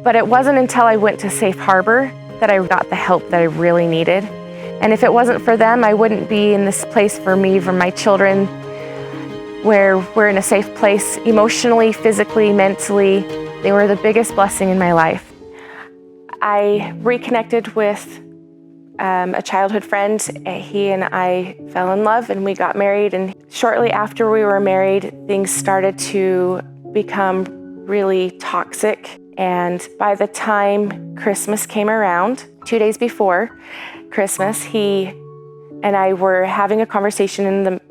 But it wasn't until I went to Safe Harbor that I got the help that I really needed. And if it wasn't for them, I wouldn't be in this place for me, for my children, where we're in a safe place emotionally, physically, mentally. They were the biggest blessing in my life. I reconnected with a childhood friend. He and I fell in love and we got married. And shortly after we were married, things started to become really toxic. And by the time Christmas came around, 2 days before Christmas, he and I were having a conversation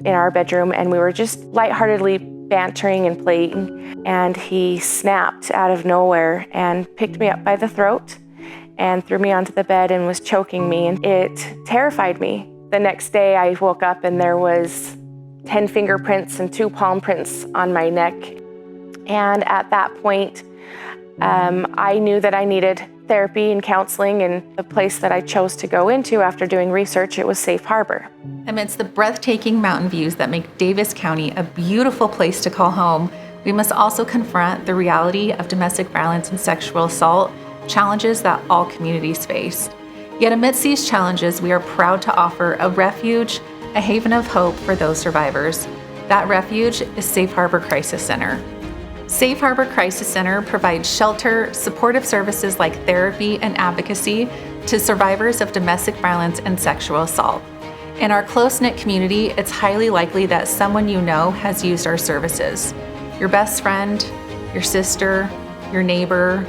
in our bedroom, and we were just lightheartedly bantering and playing. And he snapped out of nowhere and picked me up by the throat and threw me onto the bed and was choking me. And it terrified me. The next day I woke up and there was 10 fingerprints and 2 palm prints on my neck. And at that point, I knew that I needed therapy and counseling, and the place that I chose to go into after doing research, it was Safe Harbor. Amidst the breathtaking mountain views that make Davis County a beautiful place to call home, we must also confront the reality of domestic violence and sexual assault, challenges that all communities face. Yet amidst these challenges, we are proud to offer a refuge, a haven of hope for those survivors. That refuge is Safe Harbor Crisis Center. Safe Harbor Crisis Center provides shelter, supportive services like therapy and advocacy to survivors of domestic violence and sexual assault. In our close-knit community, it's highly likely that someone you know has used our services. Your best friend, your sister, your neighbor,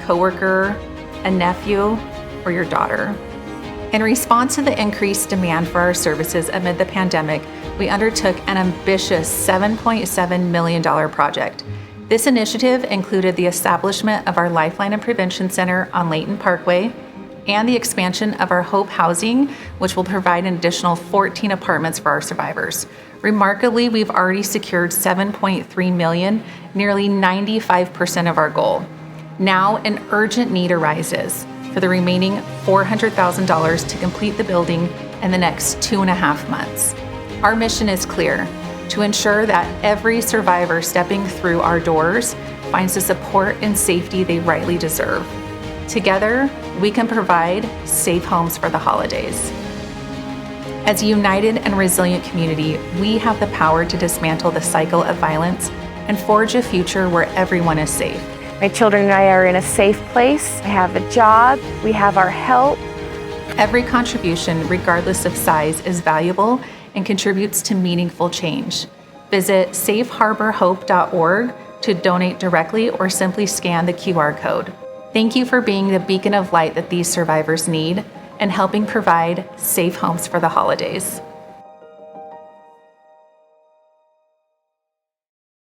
coworker, a nephew, or your daughter. In response to the increased demand for our services amid the pandemic, we undertook an ambitious $7.7 million project. This initiative included the establishment of our Lifeline and Prevention Center on Layton Parkway and the expansion of our Hope Housing, which will provide an additional 14 apartments for our survivors. Remarkably, we've already secured $7.3 million, nearly 95% of our goal. Now, an urgent need arises for the remaining $400,000 to complete the building in the next 2.5 months. Our mission is clear: to ensure that every survivor stepping through our doors finds the support and safety they rightly deserve. Together, we can provide safe homes for the holidays. As a united and resilient community, we have the power to dismantle the cycle of violence and forge a future where everyone is safe. My children and I are in a safe place. I have a job. We have our help. Every contribution, regardless of size, is valuable and contributes to meaningful change. Visit safeharborhope.org to donate directly or simply scan the QR code. Thank you for being the beacon of light that these survivors need and helping provide safe homes for the holidays.